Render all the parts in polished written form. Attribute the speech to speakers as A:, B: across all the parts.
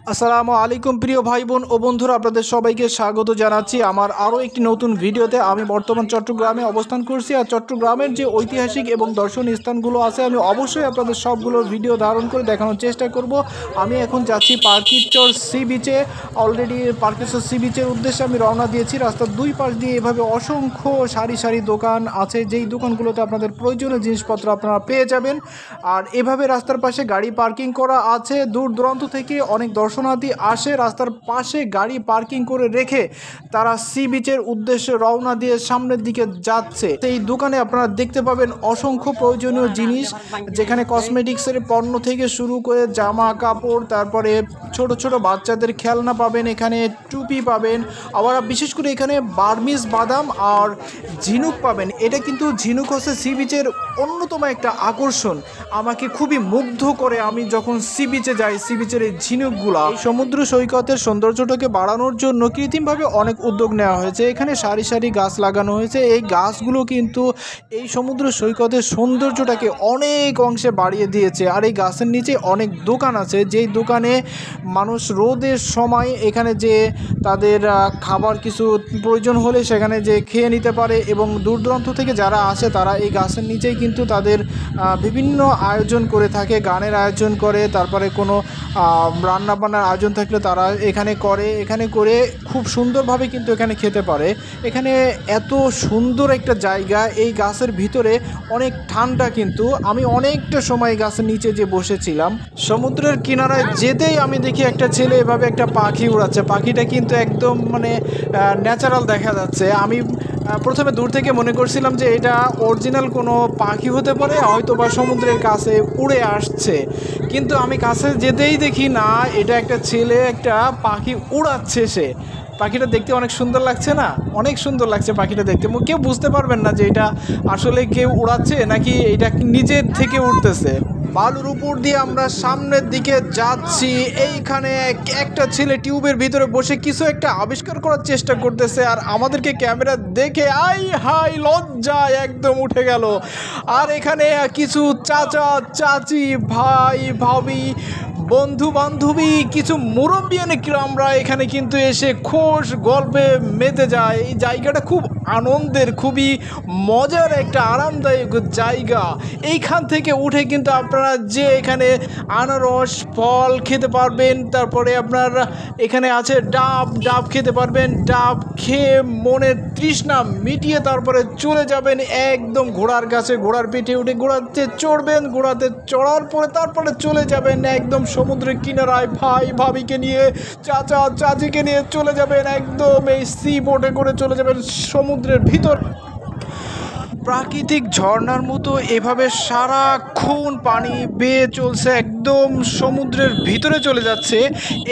A: আসসালামু আলাইকুম প্রিয় ভাই বোন ও বন্ধুরা, আপনাদের সবাইকে স্বাগত জানাচ্ছি আমার আরও একটি নতুন ভিডিওতে। আমি বর্তমান চট্টগ্রামে অবস্থান করছি, আর চট্টগ্রামের যে ঐতিহাসিক এবং দর্শনীয় স্থানগুলো আছে আমি অবশ্যই আপনাদের সবগুলোর ভিডিও ধারণ করে দেখানোর চেষ্টা করব। আমি এখন যাচ্ছি পার্কিচর সি বিচে। অলরেডি পার্কিচর সি বিচের উদ্দেশ্যে আমি রওনা দিয়েছি। রাস্তার দুই পাশ দিয়ে এভাবে অসংখ্য সারি সারি দোকান আছে, যেই দোকানগুলোতে আপনাদের প্রয়োজনীয় জিনিসপত্র আপনারা পেয়ে যাবেন। আর এভাবে রাস্তার পাশে গাড়ি পার্কিং করা আছে। দূর দূরান্ত থেকে অনেক দর্শনার্থী আসে, রাস্তার পাশে গাড়ি পার্কিং করে রেখে তারা সি বিচের উদ্দেশ্যে রওনা দিয়ে সামনের দিকে যাচ্ছে। এই দোকানে আপনারা দেখতে পাবেন অসংখ্য প্রয়োজনীয় জিনিস, যেখানে কসমেটিক্সের পণ্য থেকে শুরু করে জামা কাপড়, তারপরে ছোট ছোট বাচ্চাদের খেলনা পাবেন, এখানে টুপি পাবেন, আবার বিশেষ করে এখানে বার্মিজ বাদাম আর ঝিনুক পাবেন। এটা কিন্তু ঝিনুক হচ্ছে সি বিচের অন্যতম একটা আকর্ষণ, আমাকে খুবই মুগ্ধ করে আমি যখন সি বিচে যাই। সি বিচের এই ঝিনুকগুলা সমুদ্র সৈকতের সৌন্দর্যটাকে বাড়ানোর জন্য কৃত্রিমভাবে অনেক উদ্যোগ নেওয়া হয়েছে। এখানে সারি সারি গাছ লাগানো হয়েছে। এই গাছগুলো কিন্তু এই সমুদ্র সৈকতের সৌন্দর্যটাকে অনেক অংশে বাড়িয়ে দিয়েছে। আর এই গাছের নিচে অনেক দোকান আছে, যেই দোকানে মানুষ রোদের সময় এখানে যে তাদের খাবার কিছু প্রয়োজন হলে সেখানে যে খেয়ে নিতে পারে, এবং দূর দূরান্ত থেকে যারা আসে তারা এই গাছের নিচেই কিন্তু তাদের বিভিন্ন আয়োজন করে থাকে। গানের আয়োজন করে, তারপরে কোনো রান্নাবান্নার আয়োজন থাকলে তারা এখানে করে খুব সুন্দরভাবে কিন্তু এখানে খেতে পারে। এখানে এত সুন্দর একটা জায়গা, এই গাছের ভিতরে অনেক ঠান্ডা, কিন্তু আমি অনেকটা সময় গাছের নিচে যে বসেছিলাম। সমুদ্রের কিনারায় যেতেই আমি দেখি একটা ছেলে এভাবে একটা পাখি উড়াচ্ছে। পাখিটা কিন্তু একদম ন্যাচারাল দেখা যাচ্ছে। আমি প্রথমে দূর থেকে মনে করছিলাম যে এটা অরিজিনাল কোনো পাখি হতে পারে, হয়তো বা সমুদ্রের কাছে উড়ে আসছে, কিন্তু আমি কাছে যেতেই দেখি না, এটা একটা ছেলে একটা পাখি উড়াচ্ছে। সে পাখিটা দেখতে অনেক সুন্দর লাগছে না? অনেক সুন্দর লাগছে পাখিটা দেখতে। কেউ বুঝতে পারবেন না যে এটা আসলে কেউ উড়াচ্ছে নাকি এটা নিজের থেকে উঠতেছে। বালুর উপর দিয়ে আমরা সামনের দিকে যাচ্ছি। এইখানে একটা ছেলে টিউবের ভিতরে বসে কিছু একটা আবিষ্কার করার চেষ্টা করতেছে, আর আমাদেরকে ক্যামেরা দেখে আই হাই লজ্জায় একদম উঠে গেল। আর এখানে কিছু চাচা চাচি, ভাই ভাবি, বন্ধু বান্ধবী, কিছু মুরব্বিয়ান আমরা এখানে কিন্তু এসে খোশ গল্পে মেতে যায়। এই জায়গাটা খুব আনন্দের, খুবই মজার একটা আরামদায়ক জায়গা। এইখান থেকে উঠে কিন্তু আপনারা যে এখানে আনারস ফল খেতে পারবেন, তারপরে আপনার এখানে আছে ডাব খেতে পারবেন। ডাব খেয়ে মনের তৃষ্ণা মিটিয়ে তারপরে চলে যাবেন একদম ঘোড়ার কাছে, ঘোড়ার পিঠে উঠে ঘোড়াতে চড়বেন। ঘোড়াতে চড়ার পরে তারপরে চলে যাবেন একদম সমুদ্রের কিনারায়, ভাই ভাবিকে নিয়ে, চাচা চাচিকে নিয়ে চলে যাবেন একদম এই সি বোটে করে চলে যাবেন সমুদ্রের ভিতর। প্রাকৃতিক ঝর্ণার মতো এভাবে সারাক্ষণ পানি বেয়ে চলছে, একদম সমুদ্রের ভিতরে চলে যাচ্ছে।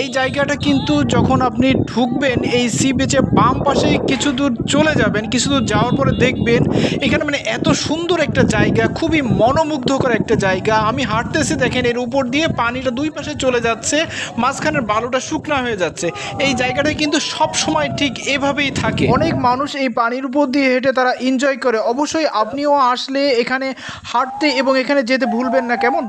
A: এই জায়গাটা কিন্তু যখন আপনি ঢুকবেন এই সি বিচে বাম পাশে কিছু দূর চলে যাবেন, কিছু দূর যাওয়ার পরে দেখবেন এখানে এত সুন্দর একটা জায়গা, খুবই মনোমুগ্ধকর একটা জায়গা। আমি হাঁটতেছি, দেখেন এর উপর দিয়ে পানিটা দুই পাশে চলে যাচ্ছে, মাঝখানের বালুটা শুকনা হয়ে যাচ্ছে। এই জায়গাটা কিন্তু সব সময় ঠিক এভাবেই থাকে। অনেক মানুষ এই পানির উপর দিয়ে হেঁটে তারা এনজয় করে। অবশ্যই আপনিও আসলে এখানে হাঁটতে এবং এখানে যেতে ভুলবেন না, কেমন?